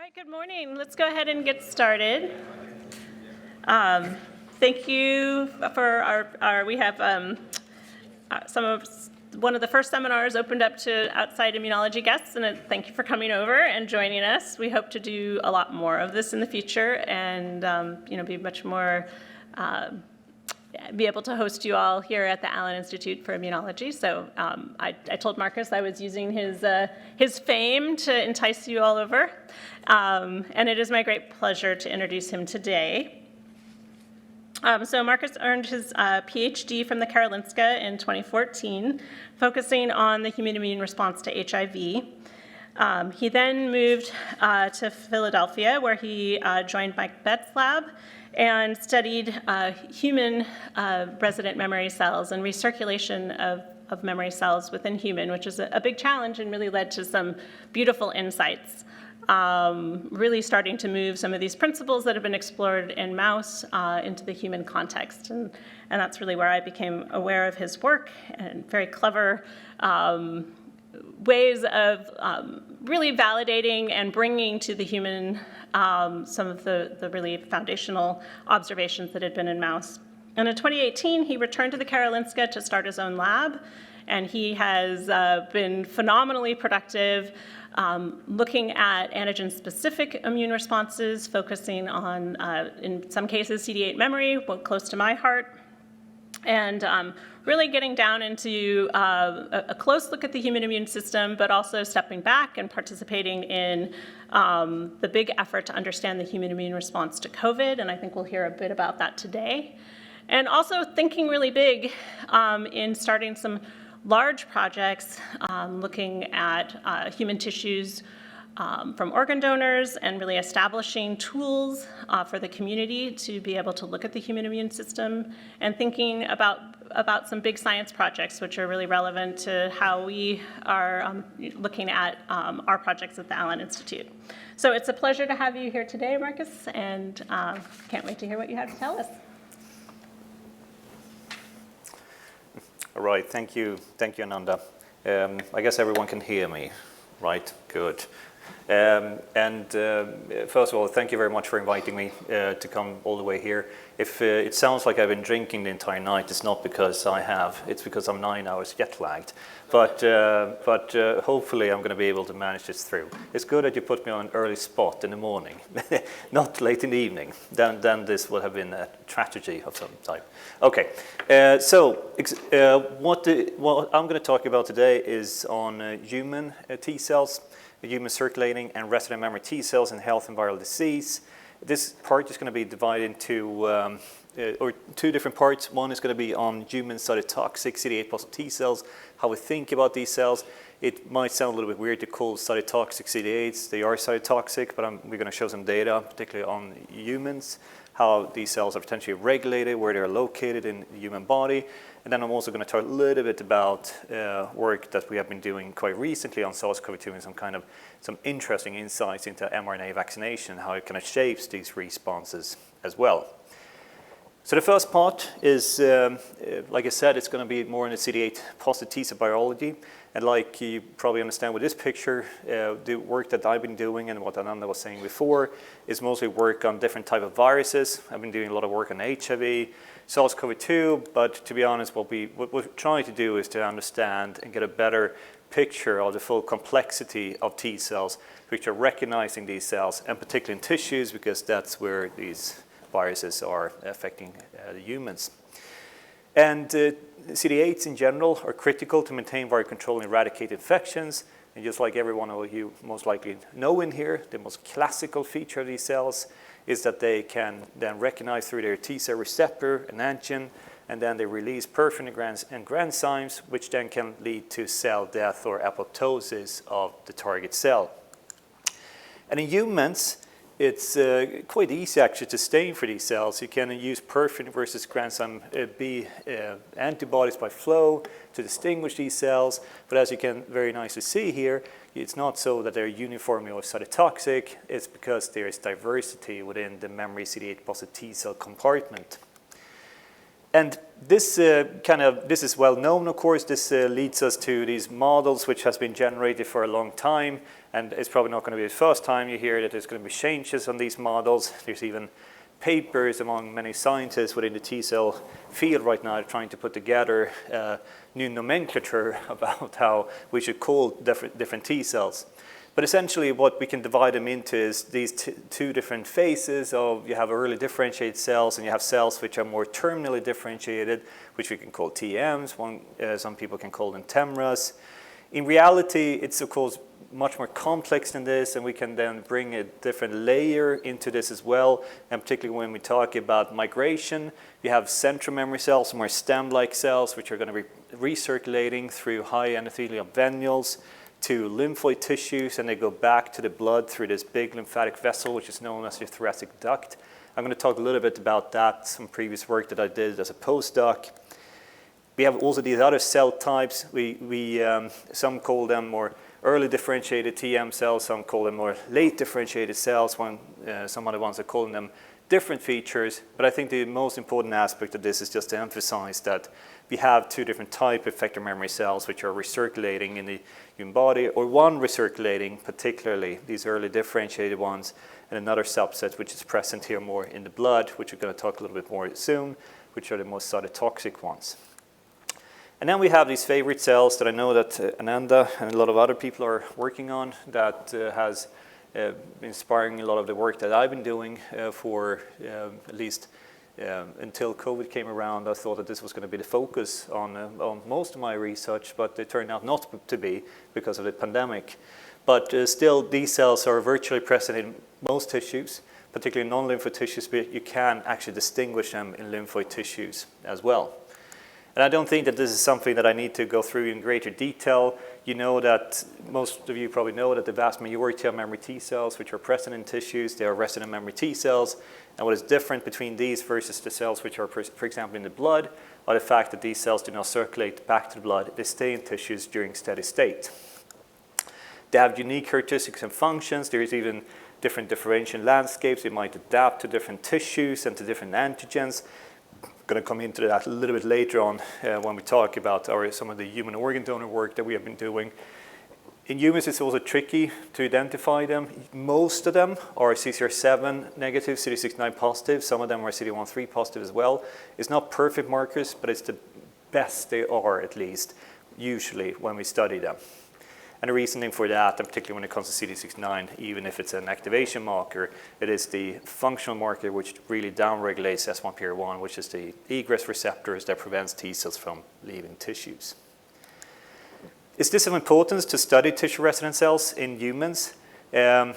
right, good morning. Let's go ahead and get started. Thank you for we have one of the first seminars opened up to outside immunology guests, and thank you for coming over and joining us. We hope to do a lot more of this in the future and be much more be able to host you all here at the Allen Institute for Immunology. So I told Marcus I was using his fame to entice you all over. And it is my great pleasure to introduce him today. So Marcus earned his Ph.D. from the Karolinska in 2014, focusing on the human immune response to HIV. He then moved to Philadelphia, where he joined Mike Bett's lab and studied human resident memory cells and recirculation of memory cells within human, which is a big challenge and really led to some beautiful insights, really starting to move some of these principles that have been explored in mouse into the human context. And that's really where I became aware of his work and very clever ways of really validating and bringing to the human some of the really foundational observations that had been in mouse. And in 2018, he returned to the Karolinska to start his own lab, and he has been phenomenally productive looking at antigen-specific immune responses, focusing on, in some cases, CD8 memory, close to my heart, and really getting down into a close look at the human immune system, but also stepping back and participating in the big effort to understand the human immune response to COVID, and I think we'll hear a bit about that today. And also thinking really big in starting some large projects looking at human tissues from organ donors and really establishing tools for the community to be able to look at the human immune system and thinking about some big science projects which are really relevant to how we are looking at our projects at the Allen Institute. So it's a pleasure to have you here today, Marcus, and can't wait to hear what you have to tell us. All right, thank you, Ananda. I guess everyone can hear me, right? Good. First of all, thank you very much for inviting me to come all the way here. If it sounds like I've been drinking the entire night, it's not because I have. It's because I'm 9 hours jet lagged. But hopefully I'm going to be able to manage this through. It's good that you put me on an early spot in the morning, not late in the evening. Then this would have been a tragedy of some type. Okay, what I'm going to talk about today is on human T cells, human circulating and resident memory T cells in health and viral disease. This part is going to be divided into two different parts. One is going to be on human cytotoxic CD8 positive T cells, how we think about these cells. It might sound a little bit weird to call cytotoxic CD8s. They are cytotoxic, but we're going to show some data, particularly on humans, how these cells are potentially regulated, where they're located in the human body. And then I'm also going to talk a little bit about work that we have been doing quite recently on SARS-CoV-2 and some interesting insights into mRNA vaccination, how it kind of shapes these responses as well. So the first part is, like I said, it's going to be more in the CD8 positive T cell biology. And like you probably understand with this picture, the work that I've been doing and what Ananda was saying before is mostly work on different type of viruses. I've been doing a lot of work on HIV, SARS-CoV-2, but to be honest, what we're trying to do is to understand and get a better picture of the full complexity of T cells, which are recognizing these cells, and particularly in tissues, because that's where these viruses are affecting the humans. And CD8s in general are critical to maintain viral control and eradicate infections. And just like every one of you most likely know in here, the most classical feature of these cells is that they can then recognize through their T cell receptor an antigen, and then they release perfinogens and granzymes, which then can lead to cell death or apoptosis of the target cell. And in humans, it's quite easy actually to stain for these cells. You can use perfin versus granzyme B antibodies by flow to distinguish these cells. But as you can very nicely see here, it's not so that they're uniformly or cytotoxic. It's because there is diversity within the memory CD8 positive T cell compartment. And this this is well known, of course. This leads us to these models which has been generated for a long time, and it's probably not going to be the first time you hear that there's going to be changes on these models. There's even papers among many scientists within the T cell field right now trying to put together new nomenclature about how we should call different T cells. But essentially what we can divide them into is these two different phases of, you have early differentiated cells and you have cells which are more terminally differentiated, which we can call TMs. Some people can call them TEMRAs. In reality, it's of course much more complex than this, and we can then bring a different layer into this as well. And particularly when we talk about migration, you have central memory cells, more stem-like cells, which are going to be recirculating through high endothelial venules to lymphoid tissues, and they go back to the blood through this big lymphatic vessel, which is known as your thoracic duct. I'm going to talk a little bit about that, some previous work that I did as a postdoc. We have also these other cell types. Some call them more early differentiated TM cells, some call them more late differentiated cells, some other ones are calling them different features. But I think the most important aspect of this is just to emphasize that we have two different type of effector memory cells which are recirculating in the human body, or one recirculating particularly, these early differentiated ones, and another subset which is present here more in the blood, which we're going to talk a little bit more soon, which are the most cytotoxic ones. And then we have these favorite cells that I know that Ananda and a lot of other people are working on, that has been inspiring a lot of the work that I've been doing for at least until COVID came around. I thought that this was going to be the focus on most of my research, but it turned out not to be because of the pandemic. But still, these cells are virtually present in most tissues, particularly non-lymphoid tissues, but you can actually distinguish them in lymphoid tissues as well. And I don't think that this is something that I need to go through in greater detail. You know that, most of you probably know that the vast majority of memory T cells which are present in tissues, they are resident memory T cells. And what is different between these versus the cells which are, for example, in the blood, are the fact that these cells do not circulate back to the blood. They stay in tissues during steady state. They have unique characteristics and functions. There is even different differentiation landscapes. They might adapt to different tissues and to different antigens. Going to come into that a little bit later on when we talk about some of the human organ donor work that we have been doing. In humans, it's also tricky to identify them. Most of them are CCR7 negative, CD69 positive. Some of them are CD13 positive as well. It's not perfect markers, but it's the best they are, at least, usually when we study them. And the reasoning for that, and particularly when it comes to CD69, even if it's an activation marker, it is the functional marker which really downregulates S1PR1, which is the egress receptors that prevents T cells from leaving tissues. Is this of importance to study tissue-resident cells in humans? I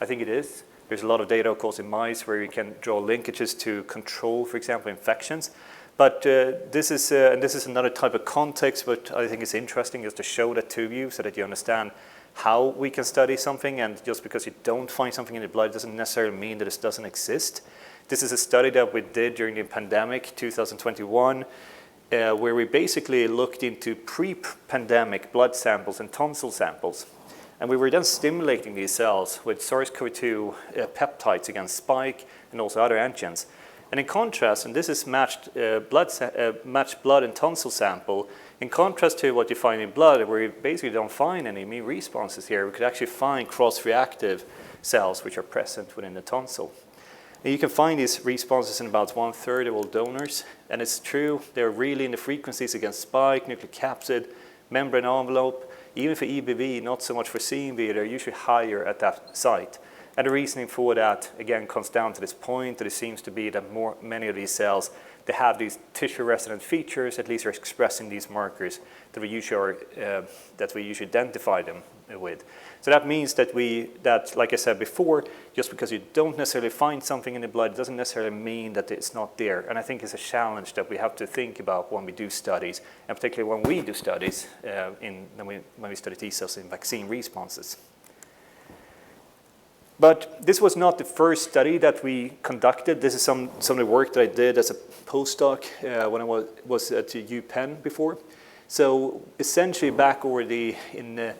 think it is. There's a lot of data, of course, in mice where you can draw linkages to control, for example, infections. But this is another type of context, but I think it's interesting just to show that to you so that you understand how we can study something. And just because you don't find something in the blood doesn't necessarily mean that it doesn't exist. This is a study that we did during the pandemic, 2021, where we basically looked into pre-pandemic blood samples and tonsil samples. And we were then stimulating these cells with SARS-CoV-2 peptides against spike and also other antigens. And in contrast, and this is matched blood and tonsil sample, in contrast to what you find in blood, where you basically don't find any immune responses here, we could actually find cross-reactive cells which are present within the tonsil. And you can find these responses in about 1/3 of all donors, and it's true, they're really in the frequencies against spike, nucleic capsid, membrane envelope, even for EBV, not so much for CMV, they're usually higher at that site. And the reasoning for that, again, comes down to this point that it seems to be that many of these cells, they have these tissue-resident features, at least are expressing these markers that we usually identify them with. So that means that like I said before, just because you don't necessarily find something in the blood, doesn't necessarily mean that it's not there. And I think it's a challenge that we have to think about when we do studies, and particularly when we do studies, when we study T cells in vaccine responses. But this was not the first study that we conducted. This is some of the work that I did as a postdoc when I was at UPenn before. So essentially back already in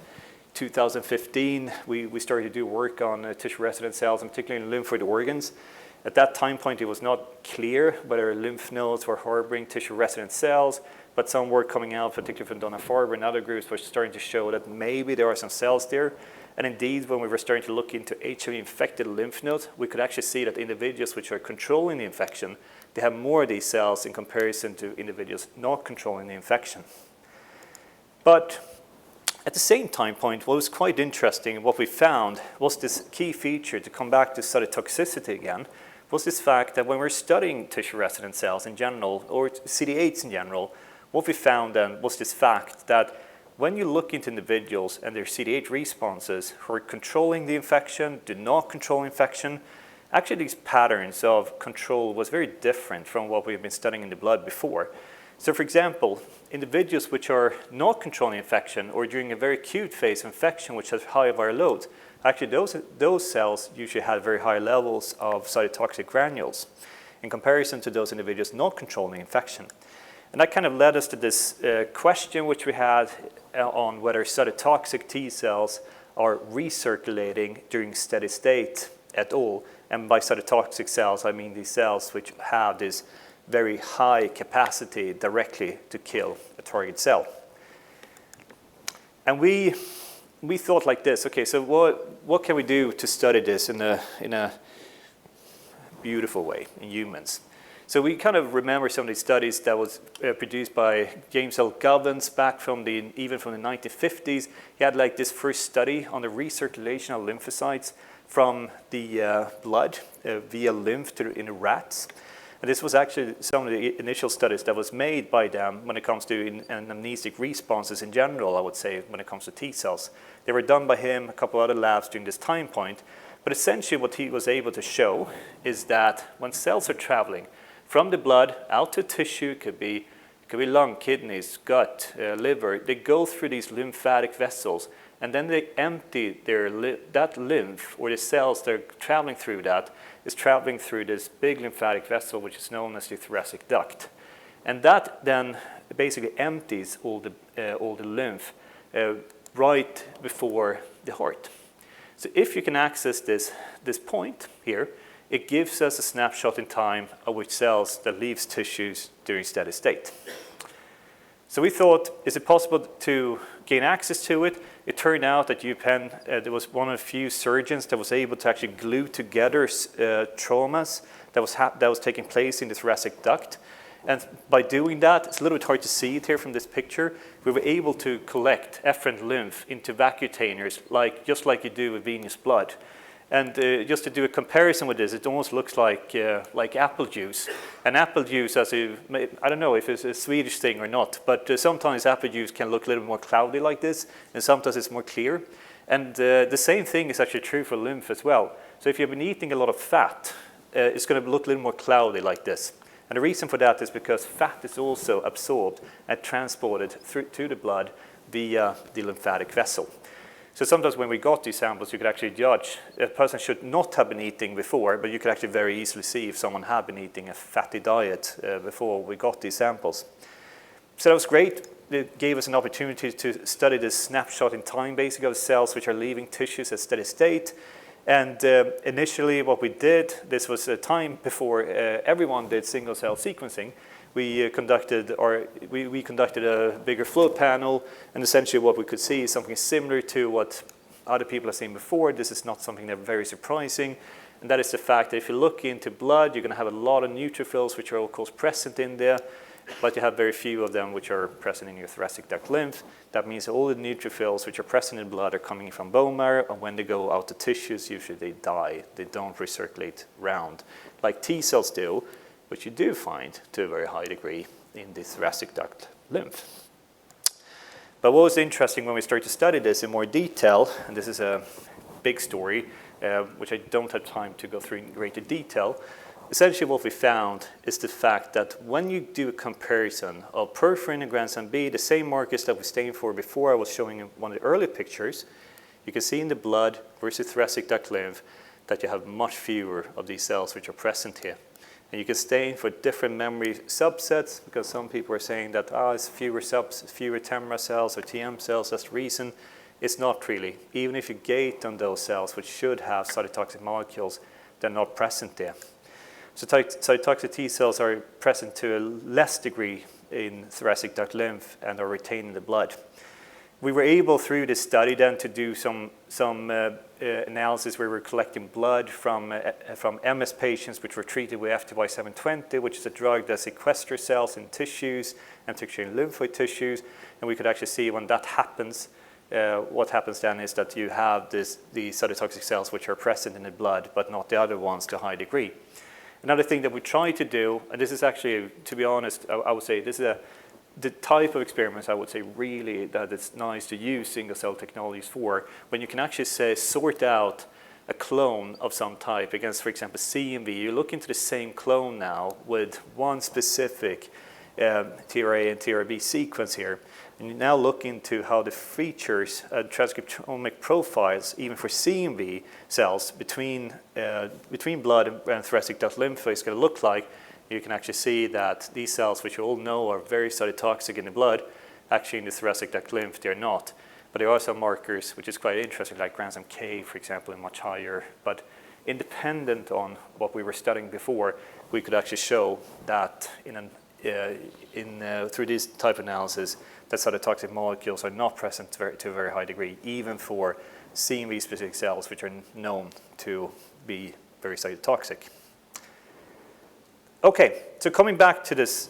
2015, we started to do work on tissue-resident cells, and particularly in lymphoid organs. At that time point, it was not clear whether lymph nodes were harboring tissue-resident cells, but some work coming out, particularly from Dana-Farber and other groups, was starting to show that maybe there are some cells there. And indeed, when we were starting to look into HIV-infected lymph nodes, we could actually see that individuals which are controlling the infection, they have more of these cells in comparison to individuals not controlling the infection. But at the same time point, what was quite interesting and what we found was this key feature, to come back to cytotoxicity again, was this fact that when we're studying tissue-resident cells in general, or CD8s in general, what we found then was this fact that when you look into individuals and their CD8 responses who are controlling the infection, do not control infection, actually these patterns of control was very different from what we've been studying in the blood before. So for example, individuals which are not controlling infection or during a very acute phase of infection which has high viral loads, actually those cells usually had very high levels of cytotoxic granules in comparison to those individuals not controlling infection. And that kind of led us to this question which we had on whether cytotoxic T cells are recirculating during steady state at all. And by cytotoxic cells, I mean these cells which have this very high capacity directly to kill a target cell. And we thought like this, okay, so what can we do to study this in a beautiful way in humans? So we kind of remember some of these studies that was produced by James L. Govins back even from the 1950s. He had like this first study on the recirculation of lymphocytes from the blood via lymph in rats. And this was actually some of the initial studies that was made by them when it comes to amnesic responses in general, I would say, when it comes to T cells. They were done by him, a couple other labs during this time point. But essentially what he was able to show is that when cells are traveling from the blood out to tissue, it could be lung, kidneys, gut, liver, they go through these lymphatic vessels, and then they empty that lymph, or the cells that are traveling through that, is traveling through this big lymphatic vessel, which is known as the thoracic duct. And that then basically empties all the lymph right before the heart. So if you can access this point here, it gives us a snapshot in time of which cells that leaves tissues during steady state. So we thought, is it possible to gain access to it? It turned out that UPenn, there was one of the few surgeons that was able to actually glue together traumas that was taking place in the thoracic duct. And by doing that, it's a little bit hard to see it here from this picture, we were able to collect efferent lymph into vacutainers, just like you do with venous blood. And just to do a comparison with this, it almost looks like apple juice. And apple juice, I don't know if it's a Swedish thing or not, but sometimes apple juice can look a little more cloudy like this, and sometimes it's more clear. And the same thing is actually true for lymph as well. So if you've been eating a lot of fat, it's going to look a little more cloudy like this. And the reason for that is because fat is also absorbed and transported to the blood via the lymphatic vessel. So sometimes when we got these samples, you could actually judge a person should not have been eating before, but you could actually very easily see if someone had been eating a fatty diet before we got these samples. So that was great. It gave us an opportunity to study this snapshot in time, basically, of cells which are leaving tissues at steady state. And initially what we did, this was a time before everyone did single cell sequencing. We conducted a bigger flow panel, and essentially what we could see is something similar to what other people have seen before. This is not something that's very surprising, and that is the fact that if you look into blood, you're going to have a lot of neutrophils which are of course present in there, but you have very few of them which are present in your thoracic duct lymph. That means all the neutrophils which are present in blood are coming from bone marrow, and when they go out to tissues, usually they die. They don't recirculate round like T cells do, which you do find to a very high degree in the thoracic duct lymph. But what was interesting when we started to study this in more detail, and this is a big story, which I don't have time to go through in greater detail, essentially what we found is the fact that when you do a comparison of perforin and granzyme B, the same markers that we stained for before I was showing in one of the earlier pictures, you can see in the blood versus thoracic duct lymph that you have much fewer of these cells which are present here. And you can stain for different memory subsets, because some people are saying that it's fewer TEMRA cells or TM cells, that's the reason. It's not really. Even if you gate on those cells, which should have cytotoxic molecules, they're not present there. So cytotoxic T cells are present to a less degree in thoracic duct lymph and are retained in the blood. We were able through this study then to do some analysis where we're collecting blood from MS patients which were treated with FTY720, which is a drug that sequesters cells in tissues and particularly in lymphoid tissues. And we could actually see when that happens, what happens then is that you have the cytotoxic cells which are present in the blood, but not the other ones to a high degree. Another thing that we try to do, and this is actually, to be honest, I would say this is the type of experiments I would say really that it's nice to use single cell technologies for, when you can actually say sort out a clone of some type against, for example, CMV. You look into the same clone now with one specific TRA and TRB sequence here, and you now look into how the features, transcriptomic profiles, even for CMV cells between blood and thoracic duct lymph is going to look like. You can actually see that these cells, which you all know are very cytotoxic in the blood, actually in the thoracic duct lymph, they're not. But there are some markers, which is quite interesting, like granzyme K, for example, and much higher. But independent on what we were studying before, we could actually show that through this type of analysis, that cytotoxic molecules are not present to a very high degree, even for CMV-specific cells, which are known to be very cytotoxic. Okay, so coming back to this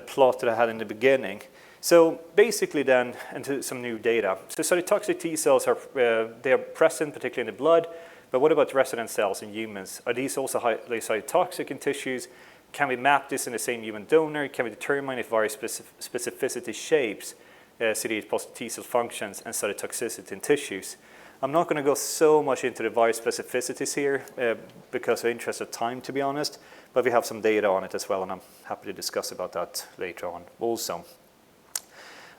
plot that I had in the beginning. So basically then, into some new data. So cytotoxic T cells they are present particularly in the blood, but what about resident cells in humans? Are these also highly cytotoxic in tissues? Can we map this in the same human donor? Can we determine if various specificity shapes CD8 positive T cell functions and cytotoxicity in tissues? I'm not going to go so much into the various specificities here because of interest of time, to be honest, but we have some data on it as well, and I'm happy to discuss about that later on also.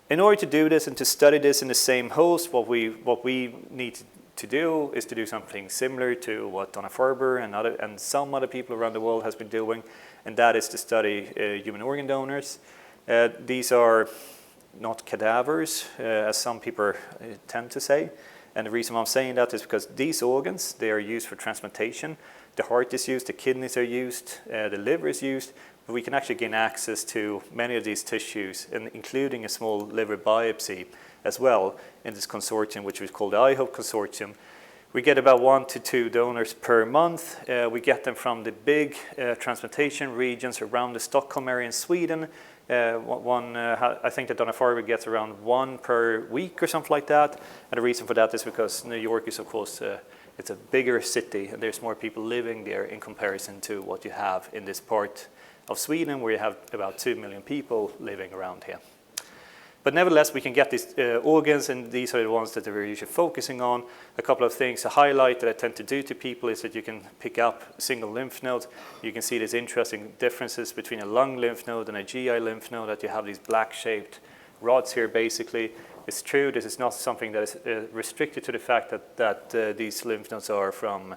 In order to do this and to study this in the same host, what we need to do is to do something similar to what Dana-Farber and some other people around the world has been doing, and that is to study human organ donors. These are not cadavers, as some people tend to say. And the reason why I'm saying that is because these organs, they are used for transplantation. The heart is used, the kidneys are used, the liver is used. But we can actually gain access to many of these tissues, including a small liver biopsy as well in this consortium, which is called the IHOPE consortium. We get about 1 to 2 donors per month. We get them from the big transplantation regions around the Stockholm area in Sweden. I think that Dana-Farber gets around 1 per week or something like that. And the reason for that is because New York is, of course, it's a bigger city, and there's more people living there in comparison to what you have in this part of Sweden, where you have about 2 million people living around here. But nevertheless, we can get these organs, and these are the ones that we're usually focusing on. A couple of things to highlight that I tend to do to people is that you can pick up single lymph nodes. You can see these interesting differences between a lung lymph node and a GI lymph node, that you have these black-shaped rods here, basically. It's true, this is not something that is restricted to the fact that these lymph nodes are from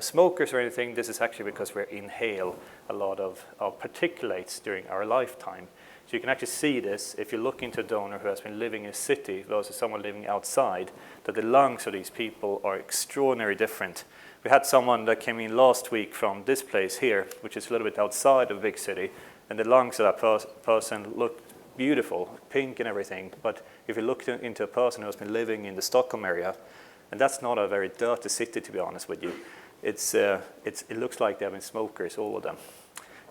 smokers or anything. This is actually because we inhale a lot of particulates during our lifetime. So you can actually see this if you look into a donor who has been living in a city versus someone living outside, that the lungs of these people are extraordinarily different. We had someone that came in last week from this place here, which is a little bit outside of a big city, and the lungs of that person looked beautiful, pink and everything. But if you look into a person who has been living in the Stockholm area, and that's not a very dirty city, to be honest with you, it looks like they've been smokers, all of them.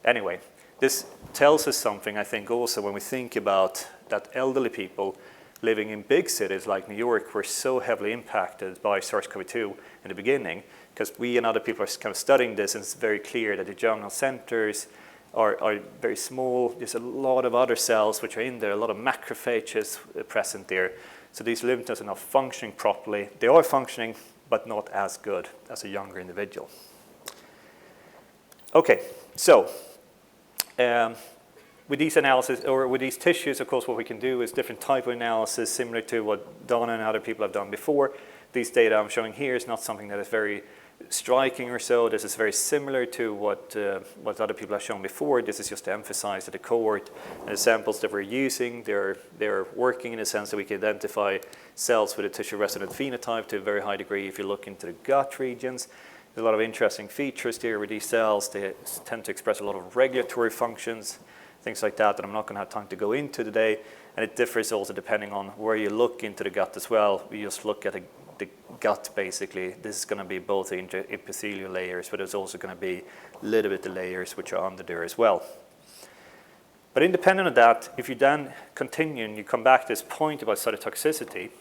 Anyway, this tells us something, I think, also when we think about that elderly people living in big cities like New York were so heavily impacted by SARS-CoV-2 in the beginning, because we and other people are kind of studying this, and it's very clear that the germinal centers are very small. There's a lot of other cells which are in there, a lot of macrophages present there. So these lymph nodes are not functioning properly. They are functioning, but not as good as a younger individual. Okay, so with these analyses, or with these tissues, of course, what we can do is different type of analysis, similar to what Donna and other people have done before. these data I'm showing here is not something that is very striking or so. This is very similar to what other people have shown before. This is just to emphasize that the cohort and the samples that we're using, they're working in a sense that we can identify cells with a tissue-resident phenotype to a very high degree. If you look into the gut regions, there's a lot of interesting features there with these cells. They tend to express a lot of regulatory functions, things like that I'm not going to have time to go into today. And it differs also depending on where you look into the gut as well. We just look at the gut, basically. This is going to be both the epithelial layers, but it's also going to be a little bit the layers which are under there as well. But independent of that, if you then continue and you come back to this point about cytotoxicity,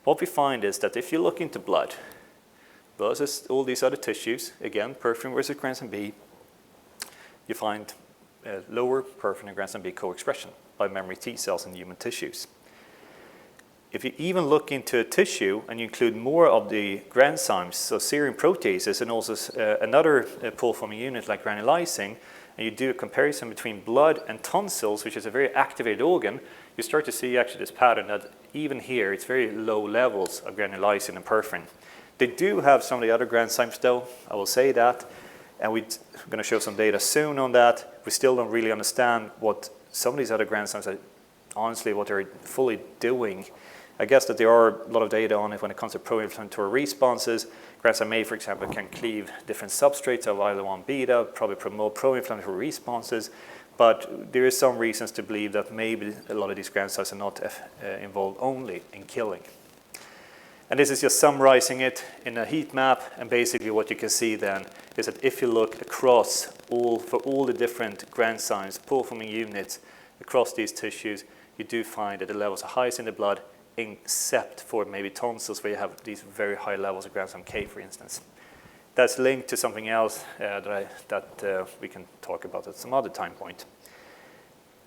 what we find is that if you look into blood versus all these other tissues, again, perforin versus granzyme B, you find lower perforin and granzyme B co-expression by memory T cells in human tissues. If you even look into a tissue and you include more of the granzymes, so serine proteases, and also another pore-forming unit like granulyzing, and you do a comparison between blood and tonsils, which is a very activated organ, you start to see actually this pattern that even here it's very low levels of granulyzing and perforin. They do have some of the other granzymes though, I will say that, and we're going to show some data soon on that. We still don't really understand what some of these other granzymes are, honestly, what they're fully doing. I guess that there are a lot of data on it when it comes to pro-inflammatory responses. Granzyme A, for example, can cleave different substrates of IL-1 beta, probably promote pro-inflammatory responses, but there is some reasons to believe that maybe a lot of these granzymes are not involved only in killing. And this is just summarizing it in a heat map, and basically what you can see then is that if you look across for all the different granzymes, pore-forming units across these tissues, you do find that the levels are highest in the blood, except for maybe tonsils where you have these very high levels of granzyme K, for instance. That's linked to something else that we can talk about at some other time point.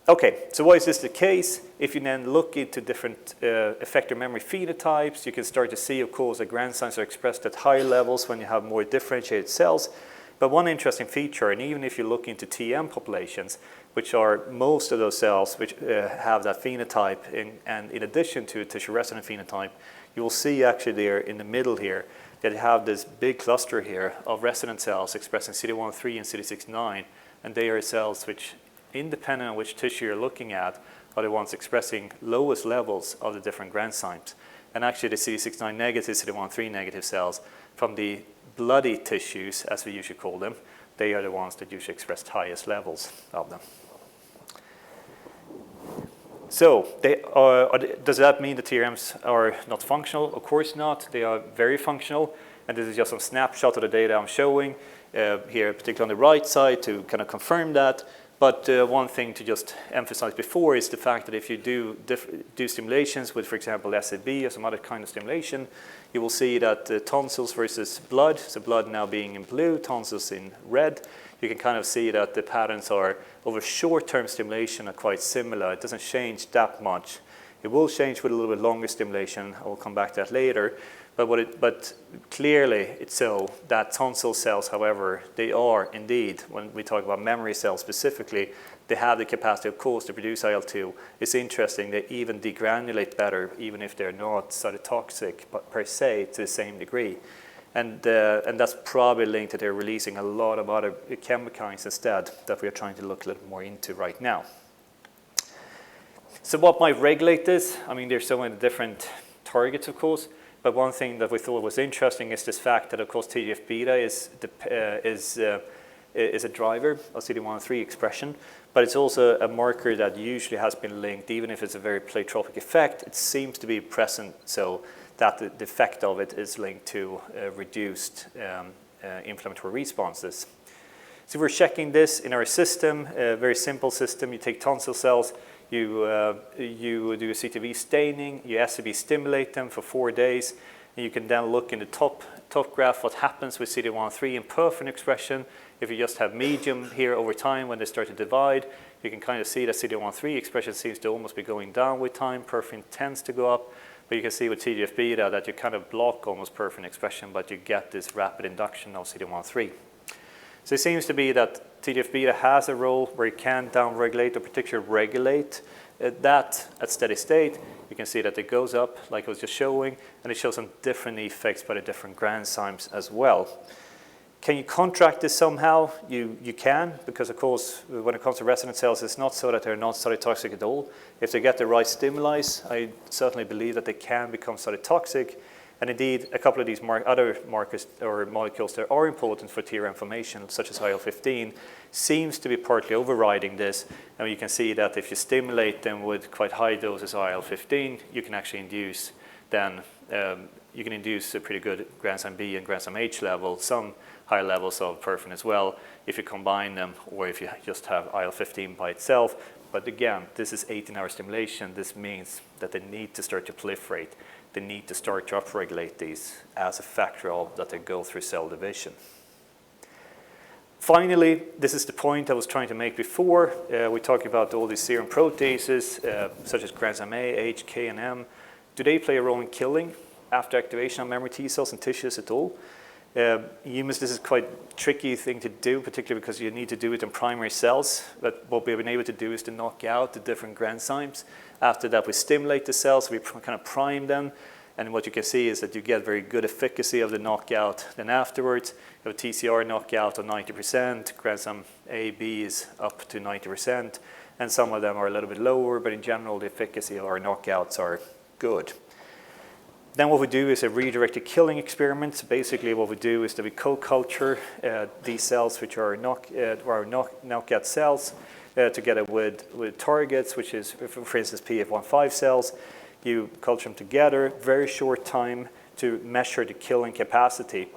Okay, so why is this the case? If you then look into different effector memory phenotypes, you can start to see, of course, that granzymes are expressed at higher levels when you have more differentiated cells. But one interesting feature, and even if you look into TM populations, which are most of those cells which have that phenotype, and in addition to a tissue-resident phenotype, you will see actually there in the middle here that you have this big cluster here of resident cells expressing CD103 and CD69, and they are cells which, independent on which tissue you're looking at, are the ones expressing lowest levels of the different granzymes. And actually the CD69 negative, CD13 negative cells from the bloody tissues, as we usually call them, they are the ones that usually express highest levels of them. So does that mean the TRMs are not functional? Of course not. They are very functional, and this is just a snapshot of the data I'm showing here, particularly on the right side, to kind of confirm that. But one thing to just emphasize before is the fact that if you do stimulations with, for example, SAB or some other kind of stimulation, you will see that tonsils versus blood, so blood now being in blue, tonsils in red, you can kind of see that the patterns are over short-term stimulation are quite similar. It doesn't change that much. It will change with a little bit longer stimulation. I will come back to that later. But clearly it's so that tonsil cells, however, they are indeed, when we talk about memory cells specifically, they have the capacity, of course, to produce IL-2. It's interesting, they even degranulate better, even if they're not cytotoxic per se to the same degree. And that's probably linked to they're releasing a lot of other chemokines instead that we are trying to look a little more into right now. So what might regulate this? I mean, there's so many different targets, of course. But one thing that we thought was interesting is this fact that, of course, TGF-beta is a driver of CD103 expression, but it's also a marker that usually has been linked, even if it's a very pleiotropic effect, it seems to be present, so that the effect of it is linked to reduced inflammatory responses. So we're checking this in our system, a very simple system. You take tonsil cells, you do a CTV staining, you SAB stimulate them for 4 days, and you can then look in the top graph what happens with CD103 and perforin expression. If you just have medium here over time when they start to divide, you can kind of see that CD103 expression seems to almost be going down with time, perforin tends to go up, but you can see with TGF-beta that you kind of block almost perforin expression, but you get this rapid induction of CD103. So it seems to be that TGF-beta has a role where it can downregulate or particularly regulate That at steady state, you can see that it goes up like I was just showing, and it shows some different effects by the different granzymes as well. Can you contract this somehow? You can, because of course, when it comes to resident cells, it's not so that they're not cytotoxic at all. If they get the right stimuli, I certainly believe that they can become cytotoxic. And indeed, a couple of these other markers or molecules that are important for T inflammation, such as IL-15, seems to be partly overriding this. And you can see that if you stimulate them with quite high doses of IL-15, you can actually induce then you can induce a pretty good granzyme B and granzyme H level, some high levels of perfin as well, if you combine them or if you just have IL-15 by itself. But again, this is 18-hour stimulation. This means that they need to start to proliferate. They need to start to upregulate these as a factor of that they go through cell division. Finally, this is the point I was trying to make before. We talked about all these serum proteases, such as granzyme A, H, K, and M. Do they play a role in killing after activation of memory T cells and tissues at all? Humans, this is quite a tricky thing to do, particularly because you need to do it in primary cells. But what we've been able to do is to knock out the different granzymes. After that, we stimulate the cells, we kind of prime them. And what you can see is that you get very good efficacy of the knockout. Then afterwards, you have a TCR knockout of 90%. Granzyme A, B is up to 90%. And some of them are a little bit lower, but in general, the efficacy of our knockouts are good. Then what we do is a redirected killing experiment. So basically what we do is that we co-culture these cells, which are knockout cells, together with targets, which is, for instance, PF15 cells. You culture them together, very short time to measure the killing capacity.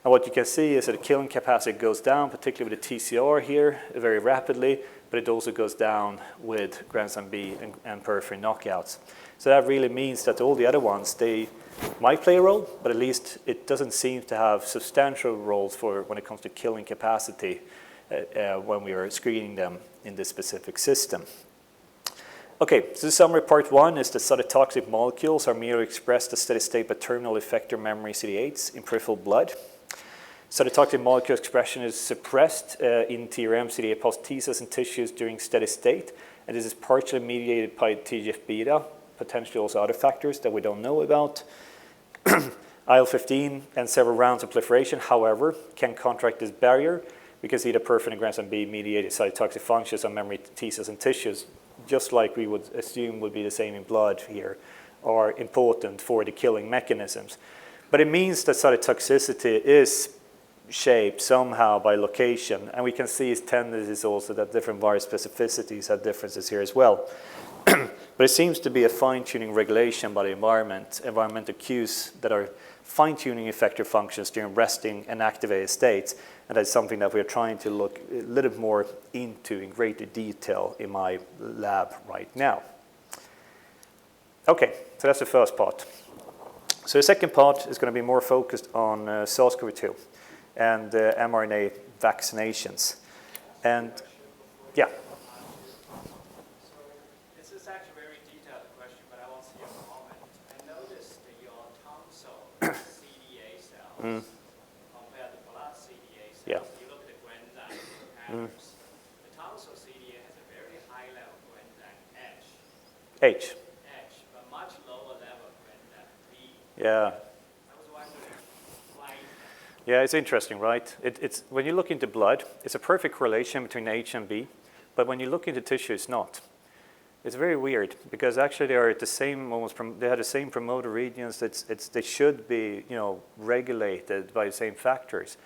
And what you can see is that the killing capacity goes down, particularly with the TCR here, very rapidly, but it also goes down with granzyme B and periphery knockouts. So that really means that all the other ones, they might play a role, but at least it doesn't seem to have substantial roles for when it comes to killing capacity when we are screening them in this specific system. Okay, so the summary part one is that cytotoxic molecules are merely expressed as steady state by terminal effector memory CD8s in peripheral blood. Cytotoxic molecule expression is suppressed in TRM CD8 positive T cells and tissues during steady state, and this is partially mediated by TGF-beta, potentially also other factors that we don't know about. IL-15 and several rounds of proliferation, however, can contract this barrier because either perfin and granzyme B mediated cytotoxic functions on memory T cells and tissues, just like we would assume would be the same in blood here, are important for the killing mechanisms. But it means that cytotoxicity is shaped somehow by location, and we can see its tendencies also that different virus specificities have differences here as well. But it seems to be a fine-tuning regulation by the environment, environmental cues that are fine-tuning effector functions during resting and activated states, and that's something that we're trying to look a little more into in greater detail in my lab right now. Okay, so that's the first part. So the second part is going to be more focused on SARS-CoV-2 and mRNA vaccinations. And yeah. This is actually a very detailed question, but I want to see your comment. I noticed that your tonsil CD8 cells compared to blood CD8 cells, Yeah. you look at the granzyme patterns. The tonsil CD8 has a very high level granzyme H. but much lower level granzyme B. Yeah. I was wondering why is that? Yeah, it's interesting, right? It's when you look into blood, it's a perfect correlation between H and B, but when you look into tissue, it's not. It's very weird because actually they are at the same they have the same promoter regions. They should be regulated by the same factors,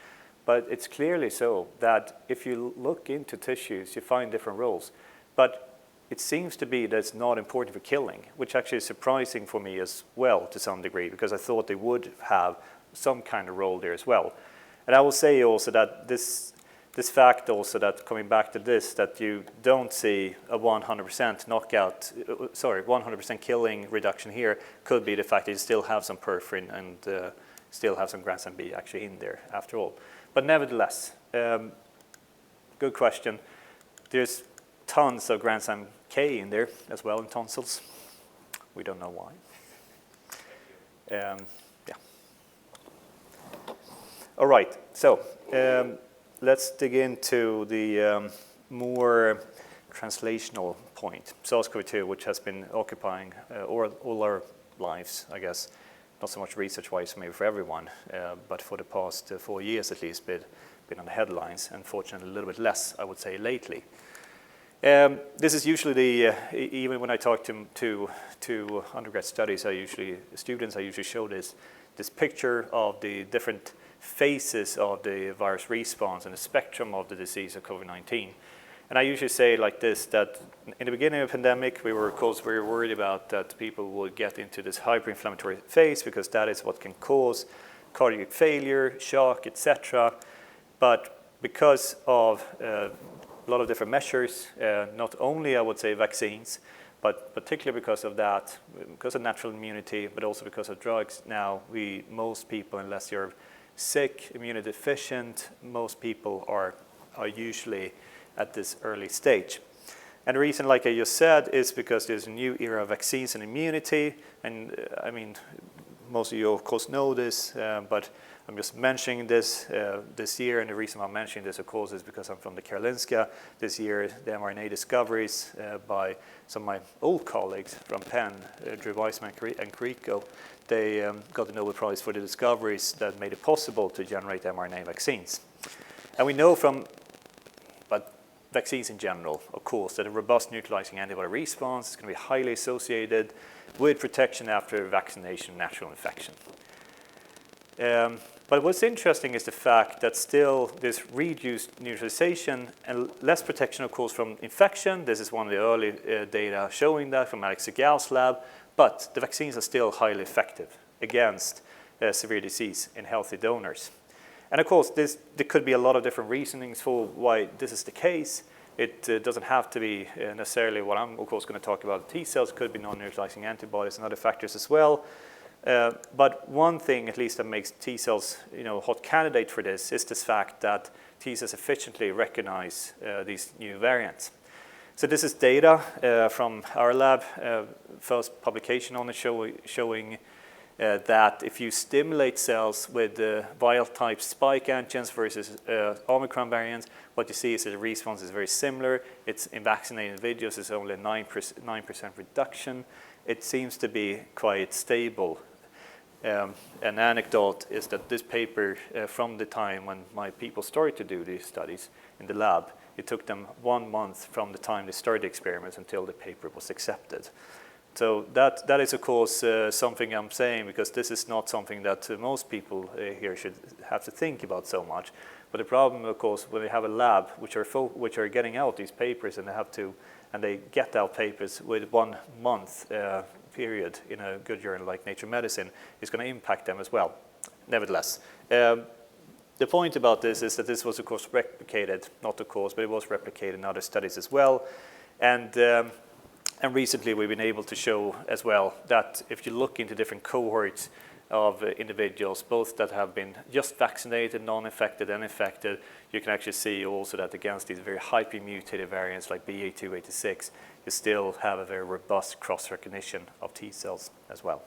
but it's clearly so that if you look into tissues, you find different roles. But it seems to be that it's not important for killing, which actually is surprising for me as well to some degree because I thought they would have some kind of role there as well. And I will say also that this fact also that coming back to this, that you don't see a 100% knockout, 100% killing reduction here could be the fact that you still have some perforin and still have some granzyme B actually in there after all. But nevertheless, good question. There's tons of granzyme K in there as well in tonsils. We don't know why. Yeah. All right, so let's dig into the more translational point. SARS-CoV-2, which has been occupying all our lives, I guess, not so much research-wise maybe for everyone, but for the past 4 years at least, been on the headlines, and fortunately a little bit less, I would say, lately. This is usually even when I talk to undergrad studies, students, I usually show this picture of the different phases of the virus response and the spectrum of the disease of COVID-19. And I usually say like this, that in the beginning of the pandemic, we were, of course, very worried about that people would get into this hyperinflammatory phase because that is what can cause cardiac failure, shock, etc. But because of a lot of different measures, not only, I would say, vaccines, but particularly because of that, because of natural immunity, but also because of drugs, now most people, unless you're sick, immunodeficient, most people are usually at this early stage. And the reason, like I just said, is because there's a new era of vaccines and immunity. And I mean, most of you, of course, know this, but I'm just mentioning this this year. And the reason I'm mentioning this, of course, is because I'm from the Karolinska. This year, the mRNA discoveries by some of my old colleagues from Penn, Drew Weissman and Carrico, they got the Nobel Prize for the discoveries that made it possible to generate mRNA vaccines. And we know from vaccines in general, of course, that a robust neutralizing antibody response is going to be highly associated with protection after vaccination, natural infection. But what's interesting is the fact that still there's reduced neutralization and less protection, of course, from infection. This is one of the early data showing that from Alex Segal's lab, but the vaccines are still highly effective against severe disease in healthy donors. And of course, there could be a lot of different reasonings for why this is the case. It doesn't have to be necessarily what I'm, of course, going to talk about. T cells could be non-neutralizing antibodies and other factors as well. But one thing, at least, that makes T cells, a hot candidate for this is this fact that T cells efficiently recognize these new variants. So this is data from our lab, first publication on it showing that if you stimulate cells with wild-type spike antigens versus Omicron variants, what you see is that the response is very similar. It's in vaccinated individuals, it's only a 9% reduction. It seems to be quite stable. An anecdote is that this paper, from the time when my people started to do these studies in the lab, it took them 1 month from the time they started the experiments until the paper was accepted. So that is, of course, something I'm saying, because this is not something that most people here should have to think about so much. But the problem, of course, when they have a lab which are getting out these papers and they get out papers with 1 month period in a good journal like Nature Medicine, is going to impact them as well. Nevertheless, the point about this is that this was, of course, replicated, not of course, but it was replicated in other studies as well. And recently we've been able to show as well that if you look into different cohorts of individuals, both that have been just vaccinated, non-infected, and infected, you can actually see also that against these very hyper-mutated variants like BA.2.86, you still have a very robust cross-recognition of T cells as well.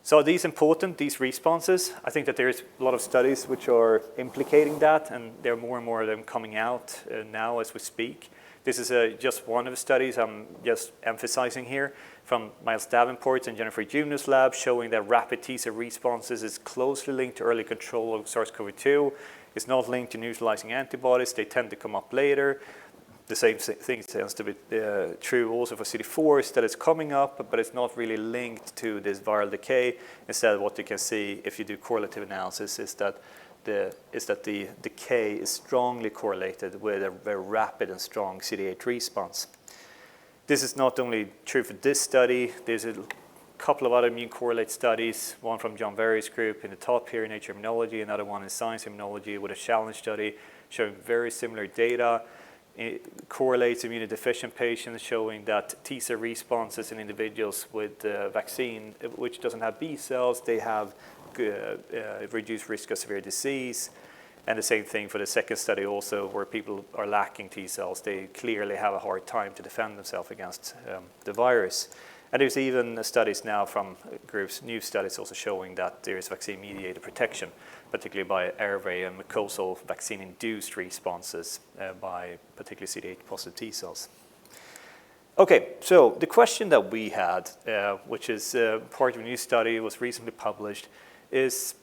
So are these important, these responses? I think that there is a lot of studies which are implicating that, and there are more and more of them coming out now as we speak. This is just one of the studies I'm just emphasizing here from Miles Davenport's and Jennifer Junior's lab, showing that rapid T cell responses is closely linked to early control of SARS-CoV-2. It's not linked to neutralizing antibodies. They tend to come up later. The same thing tends to be true also for CD4s, that it's coming up, but it's not really linked to this viral decay. Instead, what you can see if you do correlative analysis is that the decay is strongly correlated with a very rapid and strong CD8 response. This is not only true for this study. There's a couple of other immune correlate studies, one from John Verry's group in the top here in Nature Immunology, another one in Science Immunology with a challenge study showing very similar data. It correlates immunodeficient patients, showing that T cell responses in individuals with vaccine, which doesn't have B cells, they have reduced risk of severe disease. And the same thing for the second study also, where people are lacking T cells. They clearly have a hard time to defend themselves against the virus. And there's even studies now from groups, new studies also showing that there is vaccine-mediated protection, particularly by airway and mucosal vaccine-induced responses by particularly CD8 positive T cells. Okay, so the question that we had, which is part of a new study, was recently published, is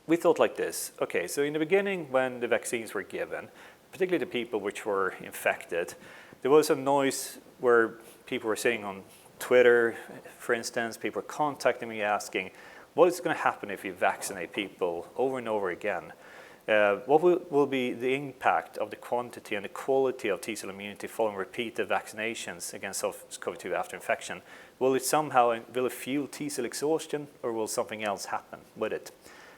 we thought like this. Okay, so in the beginning when the vaccines were given, particularly the people which were infected, there was a noise where people were saying on Twitter, for instance, people were contacting me asking, what is going to happen if you vaccinate people over and over again? What will be the impact of the quantity and the quality of T-cell immunity following repeated vaccinations against SARS-CoV-2 after infection? Will it fuel T-cell exhaustion, or will something else happen with it?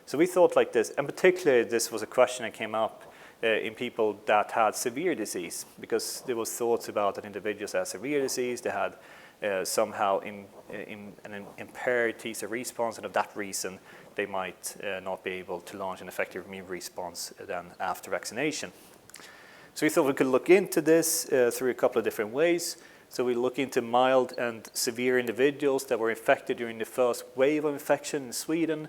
So we thought like this, and particularly this was a question that came up in people that had severe disease, because there was thoughts about that individuals that had severe disease, they had somehow an impaired T-cell response, and of that reason they might not be able to launch an effective immune response then after vaccination. So we thought we could look into this through a couple of different ways. So we look into mild and severe individuals that were infected during the first wave of infection in Sweden,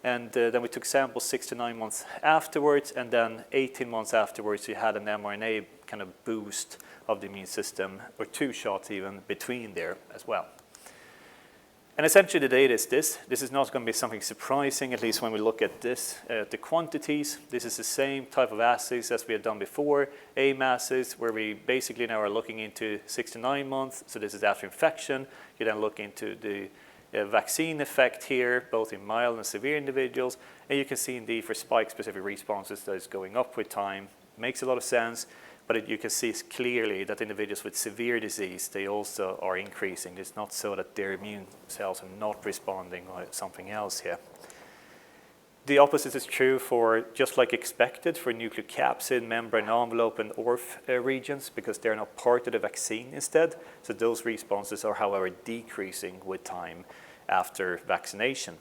and then we took samples 6 to 9 months afterwards, and then 18 months afterwards we had an mRNA kind of boost of the immune system, or 2 shots even between there as well. And essentially the data is this. This is not going to be something surprising, at least when we look at this. The quantities, this is the same type of assays as we had done before, AIM assays, where we basically now are looking into 6 to 9 months. So this is after infection. You then look into the vaccine effect here, both in mild and severe individuals. And you can see indeed for spike-specific responses that is going up with time. Makes a lot of sense. But you can see clearly that individuals with severe disease, they also are increasing. It's not so that their immune cells are not responding or something else here. The opposite is true for, just like expected, for nucleocapsid, membrane envelope, and ORF regions, because they're not part of the vaccine instead. So those responses are, however, decreasing with time after vaccination.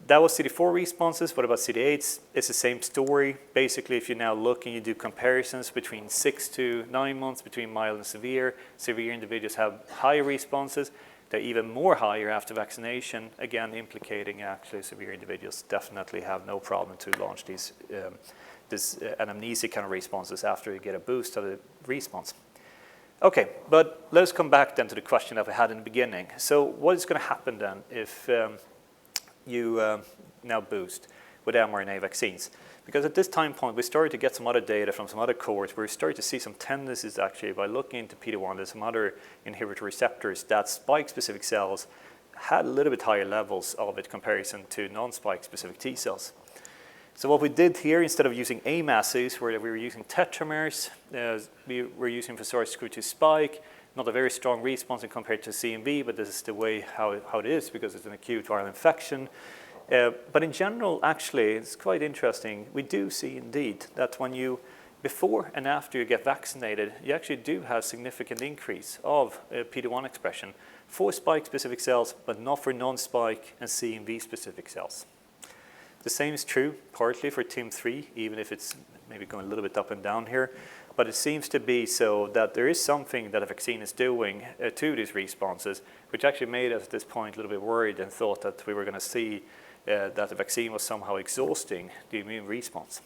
That was CD4 responses. What about CD8s? It's the same story. Basically, if you now look and you do comparisons between 6 to 9 months between mild and severe individuals have higher responses. They're even more higher after vaccination, again implicating actually severe individuals definitely have no problem to launch these anamnesia kind of responses after you get a boost of the response. Okay, but let's come back then to the question that we had in the beginning. So what is going to happen then if you now boost with mRNA vaccines? Because at this time point, we started to get some other data from some other cohorts where we started to see some tendencies actually by looking into PD-1 and some other inhibitor receptors that spike-specific cells had a little bit higher levels of it comparison to non-spike-specific T cells. So what we did here, instead of using AIM assays, where we were using tetramers, we were using for SARS-CoV-2 spike, not a very strong response in compared to CMV, but this is the way how it is because it's an acute viral infection. But in general, actually, it's quite interesting. We do see indeed that when you, before and after you get vaccinated, you actually do have significant increase of PD-1 expression for spike-specific cells, but not for non-spike and CMV-specific cells. The same is true partly for TIM3, even if it's maybe going a little bit up and down here. But it seems to be so that there is something that a vaccine is doing to these responses, which actually made us at this point a little bit worried and thought that we were going to see that the vaccine was somehow exhausting the immune response.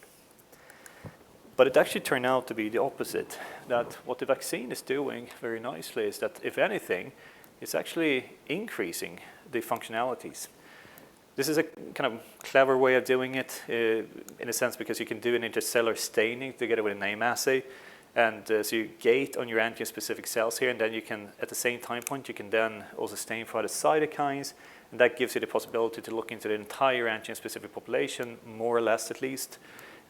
But it actually turned out to be the opposite, that what the vaccine is doing very nicely is that, if anything, it's actually increasing the functionalities. This is a kind of clever way of doing it in a sense because you can do an intercellular staining together with an AIM assay. And so you gate on your antigen-specific cells here, and then you can, at the same time point, you can then also stain for other cytokines. And that gives you the possibility to look into the entire antigen-specific population, more or less at least,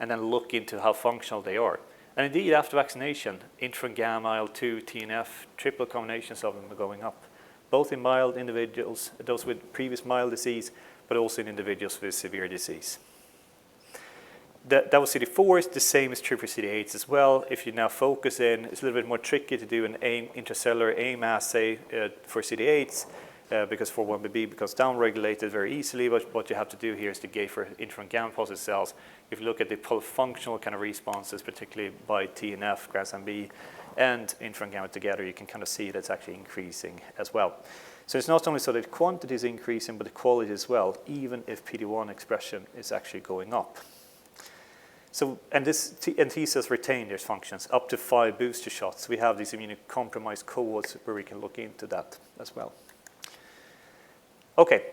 and then look into how functional they are. And indeed, after vaccination, interferon gamma, IL-2, TNF, triple combinations of them are going up, both in mild individuals, those with previous mild disease, but also in individuals with severe disease. That was CD4s. The same is true for CD8s as well. If you now focus in, it's a little bit more tricky to do an intracellular AIM assay for CD8s because 4-1BB becomes downregulated very easily. But what you have to do here is to gate for interferon gamma positive cells. If you look at the polyfunctional kind of responses, particularly by TNF, Gras B, and interferon gamma together, you can kind of see that's actually increasing as well. So it's not only so that quantity is increasing, but the quality as well, even if PD-1 expression is actually going up. So, and T cells retain their functions up to 5 booster shots. We have these immunocompromised cohorts where we can look into that as well. Okay,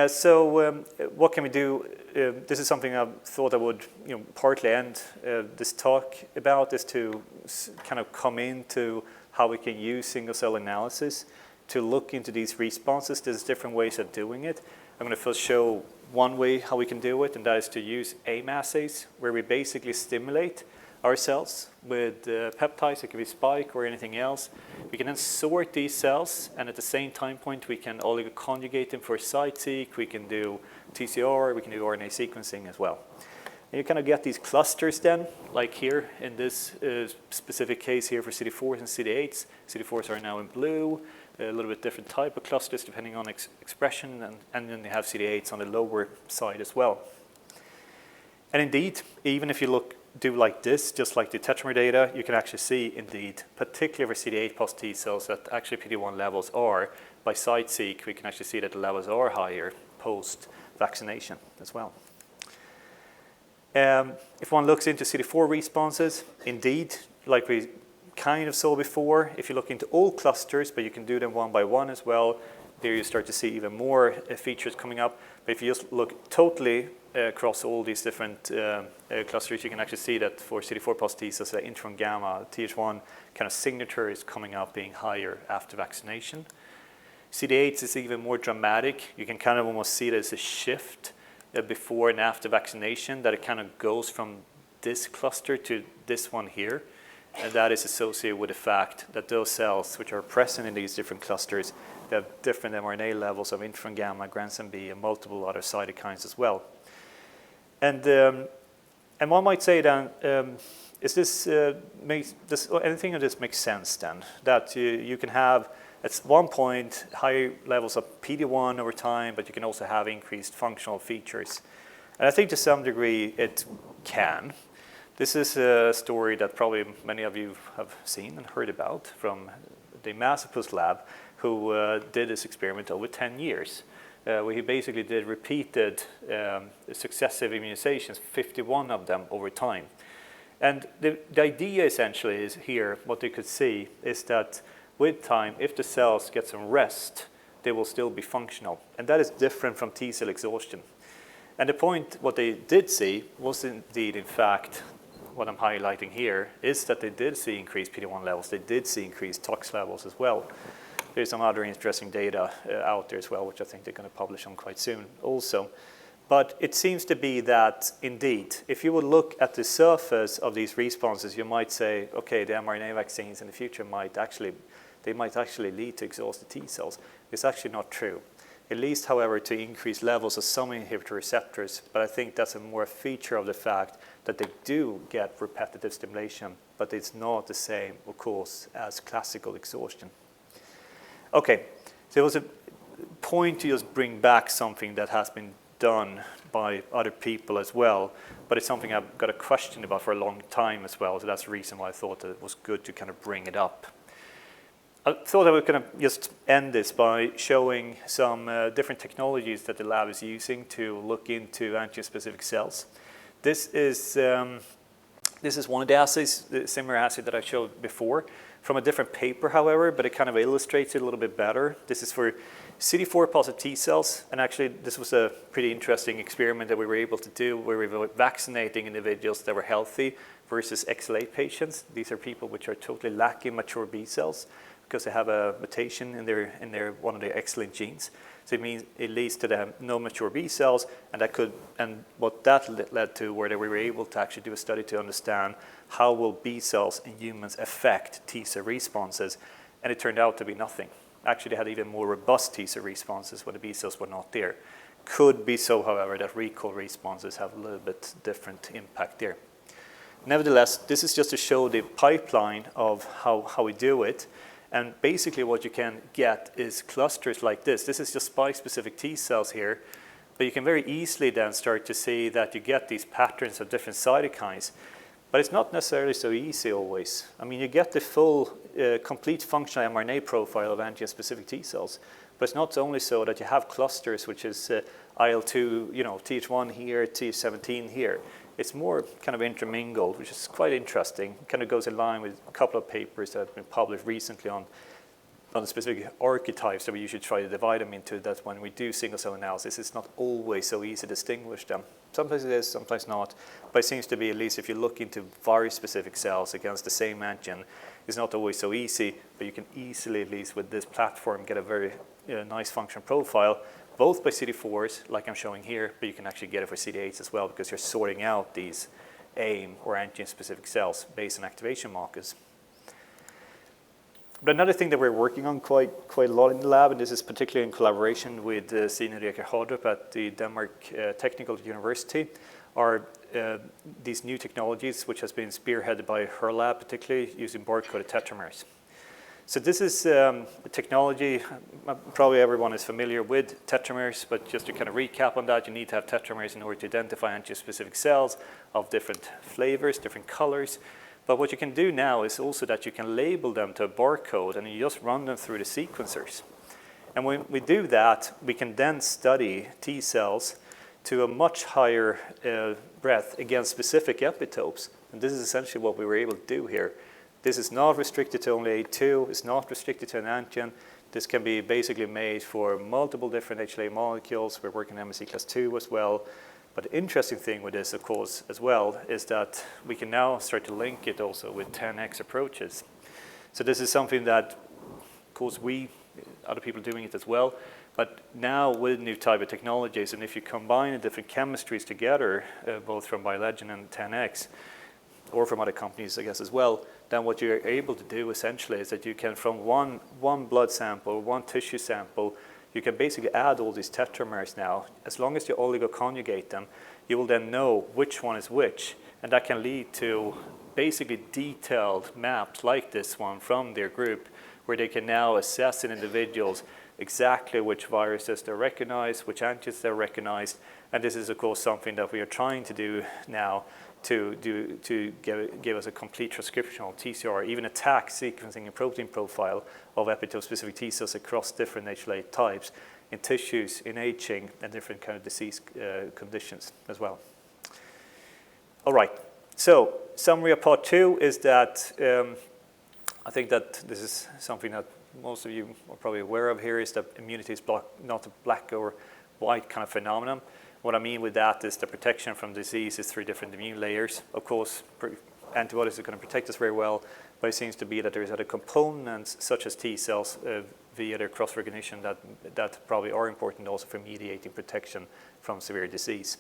so what can we do? This is something I thought I would partly end this talk about, is to kind of come into how we can use single cell analysis to look into these responses. There's different ways of doing it. I'm going to first show one way how we can do it, and that is to use AIM assays, where we basically stimulate our cells with peptides. It could be spike or anything else. We can then sort these cells, and at the same time point, we can oligoconjugate them for site-seq. We can do TCR. We can do RNA sequencing as well. And you kind of get these clusters then, like here in this specific case here for CD4s and CD8s. CD4s are now in blue. A little bit different type of clusters depending on expression, and then they have CD8s on the lower side as well. And indeed, even if you do like this, just like the tetramer data, you can actually see indeed, particularly for CD8 positive T cells, that actually PD-1 levels are, by site-seq, we can actually see that the levels are higher post-vaccination as well. If one looks into CD4 responses, indeed, like we kind of saw before, if you look into all clusters, but you can do them one by one as well, there you start to see even more features coming up. But if you just look totally across all these different clusters, you can actually see that for CD4 positive T cells, the interferon gamma, Th1 kind of signature is coming up being higher after vaccination. CD8s is even more dramatic. You can kind of almost see it as a shift before and after vaccination, that it kind of goes from this cluster to this one here. And that is associated with the fact that those cells which are present in these different clusters, they have different mRNA levels of interferon gamma, granzyme B, and multiple other cytokines as well. And one might say then, anything of this makes sense then? That you can have at one point high levels of PD-1 over time, but you can also have increased functional features. And I think to some degree it can. This is a story that probably many of you have seen and heard about from the Massapus lab, who did this experiment over 10 years, where he basically did repeated successive immunizations, 51 of them over time. And the idea essentially is here, what they could see is that with time, if the cells get some rest, they will still be functional. And that is different from T cell exhaustion. And the point, what they did see was indeed, in fact, what I'm highlighting here is that they did see increased PD-1 levels. They did see increased tox levels as well. There's some other interesting data out there as well, which I think they're going to publish on quite soon also. But it seems to be that, indeed, if you would look at the surface of these responses, you might say, okay, the mRNA vaccines in the future might actually lead to exhausted T cells. It's actually not true. It leads, however, to increased levels of some inhibitor receptors, but I think that's a more feature of the fact that they do get repetitive stimulation, but it's not the same, of course, as classical exhaustion. Okay, so it was a point to just bring back something that has been done by other people as well, but it's something I've got a question about for a long time as well, so that's the reason why I thought that it was good to kind of bring it up. I thought I would kind of just end this by showing some different technologies that the lab is using to look into antigen-specific cells. This is one of the assays, the similar assay that I showed before, from a different paper, however, but it kind of illustrates it a little bit better. This is for CD4 positive T cells, and actually this was a pretty interesting experiment that we were able to do where we were vaccinating individuals that were healthy versus XLA patients. These are people which are totally lacking mature B cells, because they have a mutation in their one of their X-linked genes. So it means it leads to them no mature B cells, and what that led to, where we were able to actually do a study to understand how will B cells in humans affect T cell responses, and it turned out to be nothing. Actually, they had even more robust T cell responses when the B cells were not there. Could be so, however, that recall responses have a little bit different impact there. Nevertheless, this is just to show the pipeline of how we do it. And basically what you can get is clusters like this. This is just spike-specific T cells here, but you can very easily then start to see that you get these patterns of different cytokines. But it's not necessarily so easy always. I mean, you get the full, complete functional mRNA profile of antigen-specific T cells, but it's not only so that you have clusters, which is IL-2, Th1 here, Th17 here. It's more kind of intermingled, which is quite interesting. It kind of goes in line with a couple of papers that have been published recently on the specific archetypes that we usually try to divide them into, that when we do single cell analysis, it's not always so easy to distinguish them. Sometimes it is, sometimes not, but it seems to be, at least if you look into very specific cells against the same antigen, it's not always so easy, but you can easily, at least with this platform, get a very nice function profile, both by CD4s, like I'm showing here, but you can actually get it for CD8s as well, because you're sorting out these AIM or antigen-specific cells based on activation markers. But another thing that we're working on quite a lot in the lab, and this is particularly in collaboration with Stine Reke Hardrup at the Denmark Technical University, are these new technologies which has been spearheaded by her lab, particularly using barcoded tetramers. So this is a technology, probably everyone is familiar with tetramers, but just to kind of recap on that, you need to have tetramers in order to identify antigen-specific cells of different flavors, different colors. But what you can do now is also that you can label them to a barcode and you just run them through the sequencers. And when we do that, we can then study T cells to a much higher breadth against specific epitopes. And this is essentially what we were able to do here. This is not restricted to only A2, it's not restricted to an antigen. This can be basically made for multiple different HLA molecules. We're working on MSC class 2 as well. But the interesting thing with this, of course, as well, is that we can now start to link it also with 10x approaches. So this is something that, of course, other people are doing it as well, but now with new type of technologies, and if you combine the different chemistries together, both from BioLegend and 10x, or from other companies, I guess, as well, then what you're able to do essentially is that you can, from one blood sample, one tissue sample, you can basically add all these tetramers now. As long as you oligoconjugate them, you will then know which one is which. And that can lead to basically detailed maps like this one from their group, where they can now assess in individuals exactly which viruses they recognize, which antigens they recognize. And this is, of course, something that we are trying to do now to give us a complete transcriptional TCR, even attack sequencing and protein profile of epitope-specific T cells across different HLA types in tissues, in aging, and different kind of disease conditions as well. All right, so summary of part 2 is that I think that this is something that most of you are probably aware of here, is that immunity is not a black or white kind of phenomenon. What I mean with that is the protection from disease is through different immune layers. Of course, antibodies are going to protect us very well, but it seems to be that there's other components, such as T cells, via their cross-recognition, that probably are important also for mediating protection from severe disease.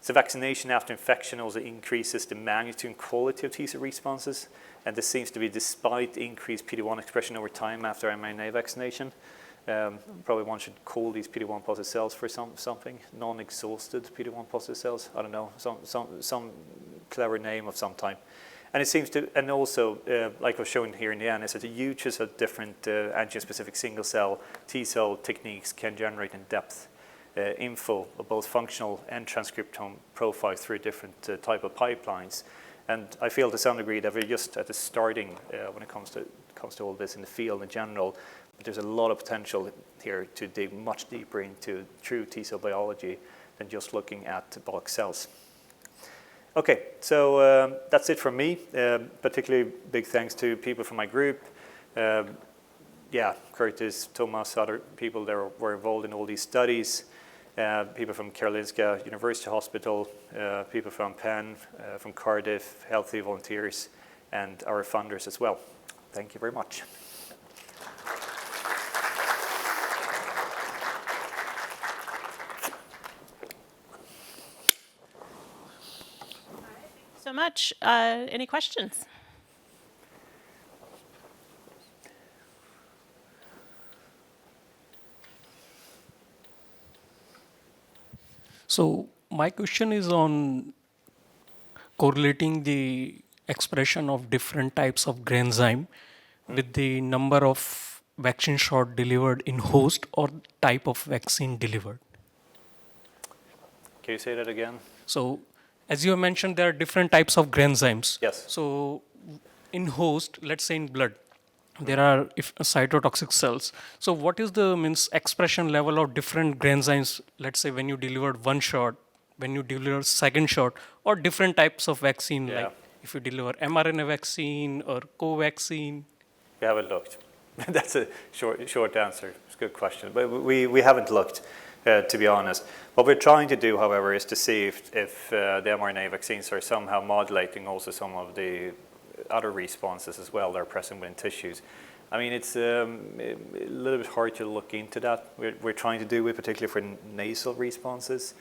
So vaccination after infection also increases the magnitude and quality of T cell responses, and this seems to be despite increased PD-1 expression over time after mRNA vaccination. Probably one should call these PD-1 positive cells for something, non-exhausted PD-1 positive cells. I don't know, some clever name of some type. And it seems to, and also, like I was showing here in the end, is that the uses of different antigen-specific single-cell T-cell techniques can generate in-depth info of both functional and transcriptome profiles through different type of pipelines. And I feel to some degree that we're just at the starting when it comes to all this in the field in general. But there's a lot of potential here to dig much deeper into true T-cell biology than just looking at bulk cells. Okay, so that's it from me. Particularly big thanks to people from my group. Curtis, Thomas, other people that were involved in all these studies. People from Karolinska University Hospital, people from Penn, from Cardiff, Healthy Volunteers, and our funders as well. Thank you very much. So much. Any questions? So my question is on correlating the expression of different types of granzyme with the number of vaccine shot delivered in host or type of vaccine delivered. Can you say that again? So as you mentioned, there are different types of granzymes. Yes. So in host, let's say in blood, there are cytotoxic cells. So what is the expression level of different granzymes, let's say when you delivered one shot when you deliver second shot, or different types of vaccine, Yeah. like if you deliver mRNA vaccine or co-vaccine? We haven't looked. That's a short answer. It's a good question. But we haven't looked, to be honest. What we're trying to do, however, is to see if the mRNA vaccines are somehow modulating also some of the other responses as well that are present within tissues. I mean, it's a little bit hard to look into that. We're trying to do it particularly for nasal responses,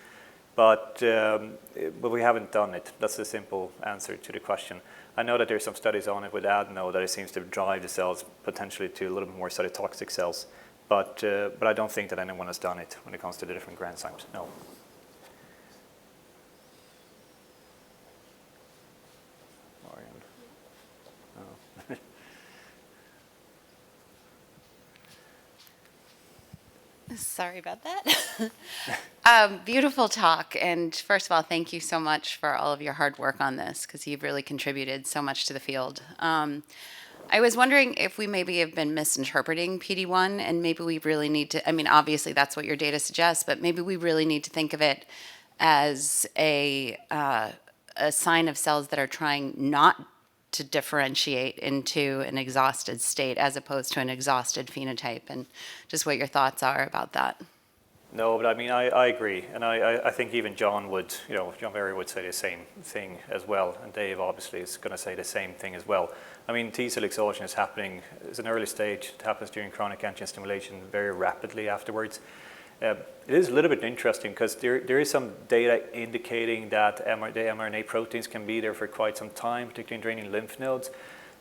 but we haven't done it. That's the simple answer to the question. I know that there's some studies on it with adeno that it seems to drive the cells potentially to a little bit more cytotoxic cells, but I don't think that anyone has done it when it comes to the different granzymes. No. Marian. No. Sorry about that. Beautiful talk. And first of all, thank you so much for all of your hard work on this, because you've really contributed so much to the field. I was wondering if we maybe have been misinterpreting PD-1, and maybe we really need to, I mean, obviously that's what your data suggests, but maybe we really need to think of it as a sign of cells that are trying not to differentiate into an exhausted state as opposed to an exhausted phenotype, and just what your thoughts are about that. No, but I mean, I agree. And I think even John would, John Berry would say the same thing as well. And Dave obviously is going to say the same thing as well. I mean, T-cell exhaustion is happening, it's an early stage. It happens during chronic antigen stimulation very rapidly afterwards. It is a little bit interesting because there is some data indicating that the mRNA proteins can be there for quite some time, particularly in draining lymph nodes.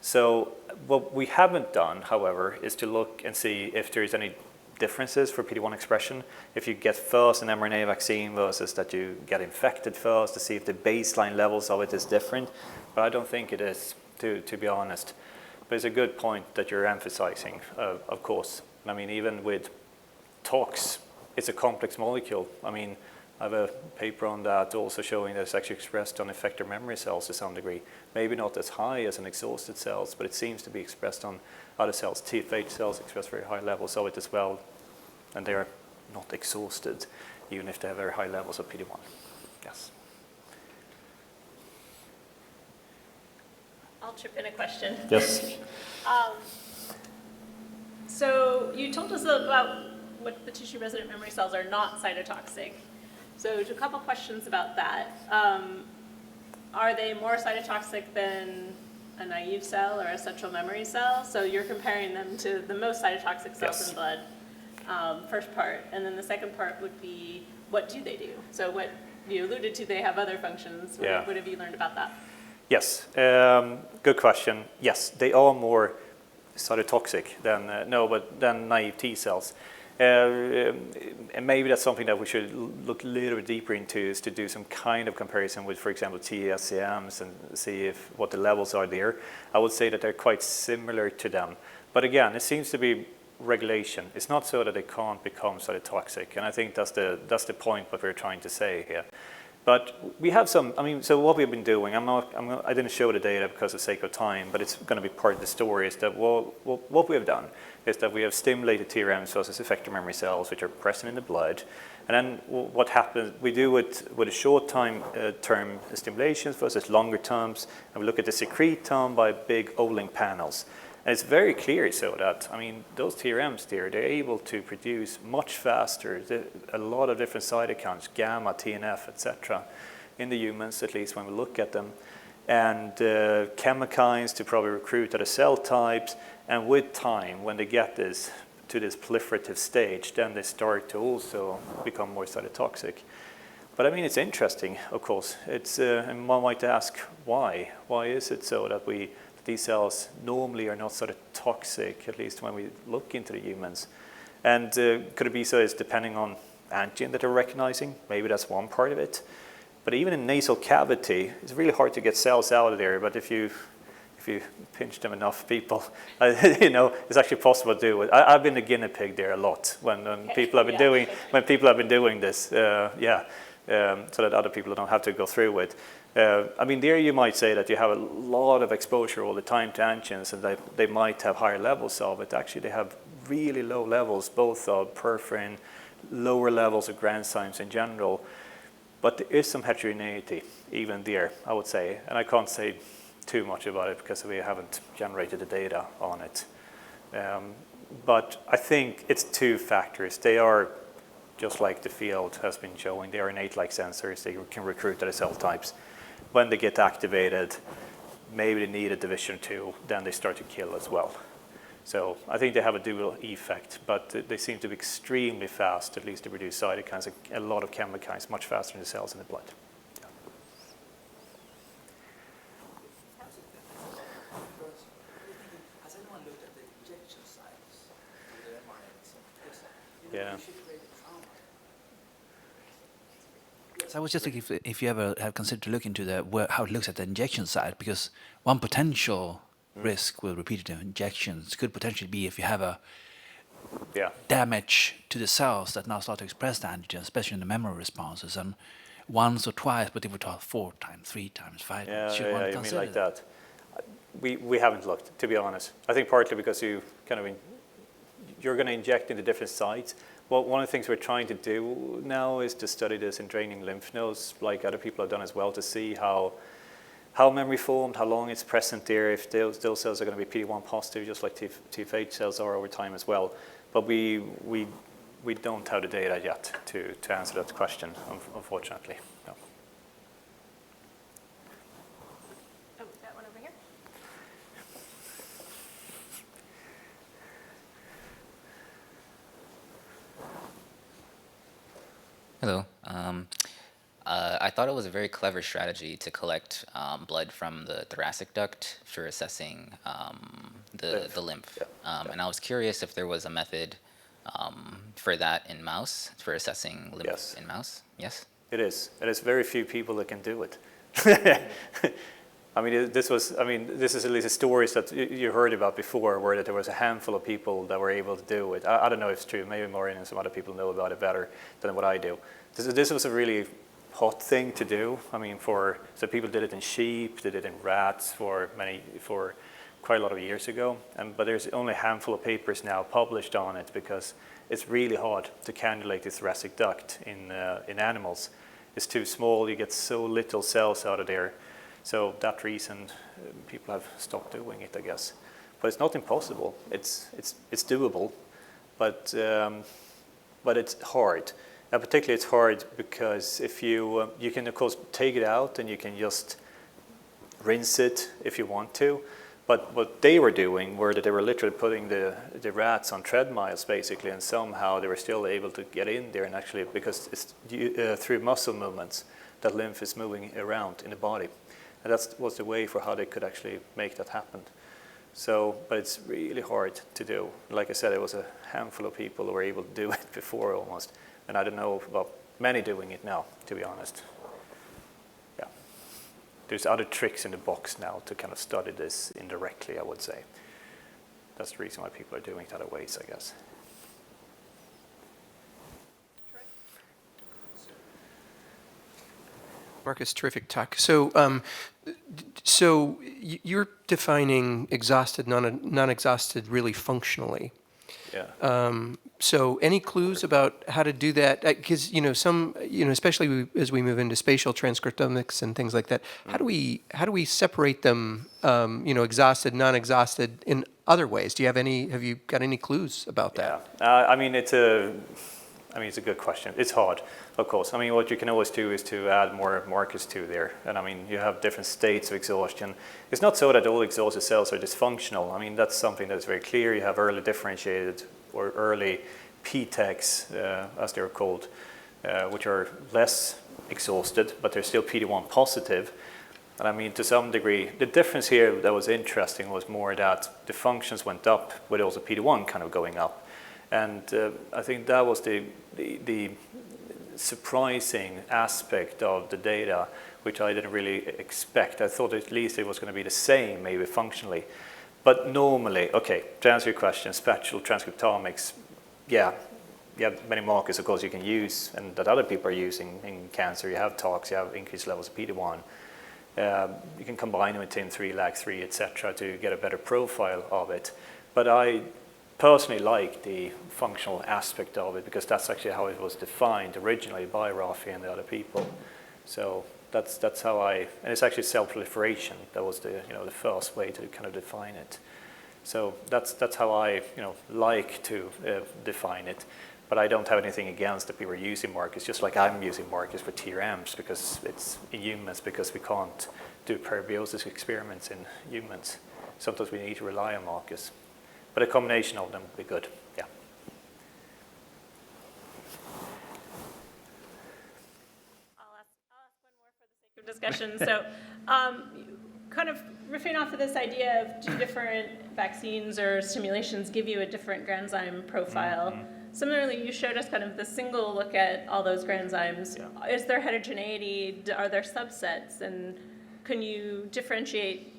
So what we haven't done, however, is to look and see if there's any differences for PD-1 expression. If you get first an mRNA vaccine versus that you get infected first, to see if the baseline levels of it is different. But I don't think it is, to be honest. But it's a good point that you're emphasizing, of course. I mean, even with tox, it's a complex molecule. I mean, I have a paper on that also showing that it's actually expressed on effector memory cells to some degree. Maybe not as high as in exhausted cells, but it seems to be expressed on other cells. TFH cells express very high levels of it as well, and they're not exhausted, even if they have very high levels of PD-1. Yes. I'll chip in a question. Yes. So you told us about what the tissue-resident memory cells are not cytotoxic. So a couple questions about that. Are they more cytotoxic than a naive cell or a central memory cell? So you're comparing them to the most cytotoxic cells in blood, first part. And then the second part would be, what do they do? So what you alluded to, they have other functions. What have you learned about that? Yes, good question. Yes, they are more cytotoxic than naive T cells. And maybe that's something that we should look a little bit deeper into, is to do some kind of comparison with, for example, TSCMs and see what the levels are there. I would say that they're quite similar to them. But again, it seems to be regulation. It's not so that they can't become cytotoxic. And I think that's the point what we're trying to say here. But we have some, so what we've been doing, I didn't show the data because of sake of time, but it's going to be part of the story, is that what we have done is that we have stimulated TRMs versus effector memory cells, which are present in the blood. And then what happens, we do it with a short term stimulations versus longer terms, and we look at the secrete time by big O-link panels. And it's very clear so that, those TRMs there, they're able to produce much faster a lot of different cytokines, gamma, TNF, etc., in the humans, at least when we look at them, and chemokines to probably recruit other cell types. And with time, when they get to this proliferative stage, then they start to also become more cytotoxic. But it's interesting, of course. And one might ask, why? Why is it so that these cells normally are not cytotoxic, at least when we look into the humans? And could it be so it's depending on antigen that they're recognizing? Maybe that's one part of it. But even in nasal cavity, it's really hard to get cells out of there. But if you pinch them enough, people, it's actually possible to do it. I've been a guinea pig there a lot when people have been doing this, so that other people don't have to go through it. There you might say that you have a lot of exposure all the time to antigens, and they might have higher levels of it. Actually, they have really low levels, both of perforin, lower levels of granzymes in general. But there is some heterogeneity even there, I would say. And I can't say too much about it because we haven't generated the data on it. But I think it's two factors. They are, just like the field has been showing, they are innate-like sensors. They can recruit to the cell types. When they get activated, maybe they need a division 2, then they start to kill as well. So I think they have a dual effect, but they seem to be extremely fast, at least to produce cytokines, a lot of chemokines, much faster than the cells in the blood. Yeah. Has anyone looked at the injection sites of the mRNAs? Yeah. So I was just thinking if you ever have considered to look into how it looks at the injection site, because one potential risk with repeated injections could potentially be if you have a damage to the cells that now start to express the antigen, especially in the memory responses, and once or twice, but if we talk 4 times, 3 times, 5 times, should one you consider mean like that? We haven't looked, to be honest. I think partly because you're going to inject into different sites. Well, one of the things we're trying to do now is to study this in draining lymph nodes, like other people have done as well, to see how memory formed, how long it's present there, if those cells are going to be PD-1 positive, just like TFH cells are over time as well. But we don't have the data yet to answer that question, unfortunately. No. Oh, that one over here. Hello. I thought it was a very clever strategy to collect blood from the thoracic duct for assessing the lymph. Yeah. And I was curious if there was a method for that in mouse, for assessing lymph in mouse. Yes? It is. And there's very few people that can do it. I mean, this is at least the stories that you heard about before, where there was a handful of people that were able to do it. I don't know if it's true. Maybe Maureen and some other people know about it better than what I do. This was a really hot thing to do. I mean, so people did it in sheep, they did it in rats for quite a lot of years ago. But there's only a handful of papers now published on it because it's really hard to cannulate the thoracic duct in animals. It's too small. You get so little cells out of there. So that reason, people have stopped doing it, I guess. But it's not impossible. It's doable, but it's hard. And particularly, it's hard because if you can of course take it out and you can just rinse it if you want to. But what they were doing were that they were literally putting the rats on treadmills basically, and somehow they were still able to get in there and actually, because it's through muscle movements that lymph is moving around in the body. And that was the way for how they could actually make that happen. So, but it's really hard to do. Like I said, it was a handful of people who were able to do it before almost. And I don't know about many doing it now, to be honest. Yeah. There's other tricks in the box now to kind of study this indirectly, I would say. That's the reason why people are doing it other ways, I guess. Marcus, terrific talk. So you're defining exhausted, non-exhausted really functionally. Yeah. So any clues about how to do that? Because especially as we move into spatial transcriptomics and things like that, how do we separate them? Exhausted, non-exhausted in other ways. Have you got any clues about that? Yeah. It's a good question. It's hard, of course. I mean, what you can always do is to add more markers to there. And I mean, you have different states of exhaustion. It's not so that all exhausted cells are dysfunctional. I mean, that's something that's very clear. You have early differentiated or early PTECs, as they're called, which are less exhausted, but they're still PD-1 positive. And I mean, to some degree, the difference here that was interesting was more that the functions went up with also PD-1 kind of going up. And I think that was the surprising aspect of the data, which I didn't really expect. I thought at least it was going to be the same, maybe functionally. But normally, okay, to answer your question, spatial transcriptomics, yeah, you have many markers, of course, you can use, and that other people are using in cancer. You have TOX, you have increased levels of PD-1. You can combine them with TIM3, LAG3, etc., to get a better profile of it. But I personally like the functional aspect of it because that's actually how it was defined originally by Rafi and the other people. So that's how and it's actually cell proliferation. That was the first way to kind of define it. So that's how I like to define it. But I don't have anything against that people are using markers, just like I'm using markers for TRMs because it's in humans, because we can't do parabiosis experiments in humans. Sometimes we need to rely on markers. But a combination of them would be good, yeah. I'll ask one more for the sake of discussion. So kind of riffing off of this idea of 2 different vaccines or stimulations give you a different granzyme profile. Similarly, you showed us kind of the single look at all those granzymes. Yeah. Is there heterogeneity? Are there subsets? And can you differentiate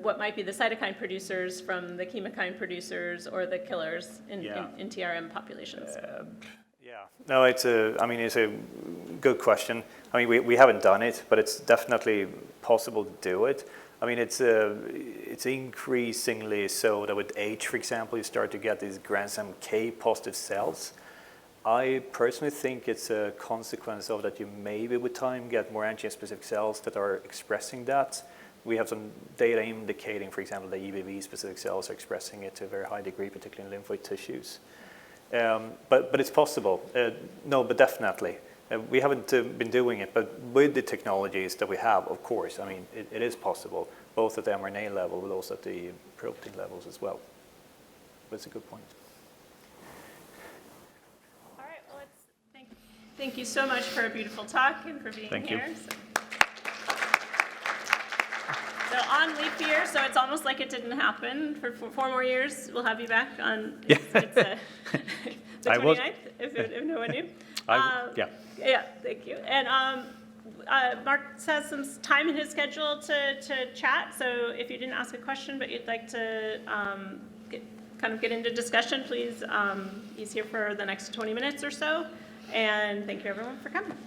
what might be the cytokine producers from the chemokine producers or the killers in TRM populations? Yeah, no, it's a good question. I mean, we haven't done it, but it's definitely possible to do it. I mean, it's increasingly so that with age, for example, you start to get these granzyme K positive cells. I personally think it's a consequence of that you maybe with time get more antigen-specific cells that are expressing that. We have some data indicating, for example, the EBV-specific cells are expressing it to a very high degree, particularly in lymphoid tissues. But it's possible. No, but definitely. We haven't been doing it, but with the technologies that we have, of course, I mean, it is possible, both at the mRNA level, but also at the protein levels as well. But it's a good point. All right, well, thank you so much for a beautiful talk and for being Thank here. you. So on leap year, so it's almost like it didn't happen. For 4 more years, we'll have you back on the 29th, if no one knew. Yeah, thank you. And Mark has some time in his schedule to chat, so if you didn't ask a question but you'd like to get into discussion, please, he's here for the next 20 minutes or so. And thank you everyone for coming.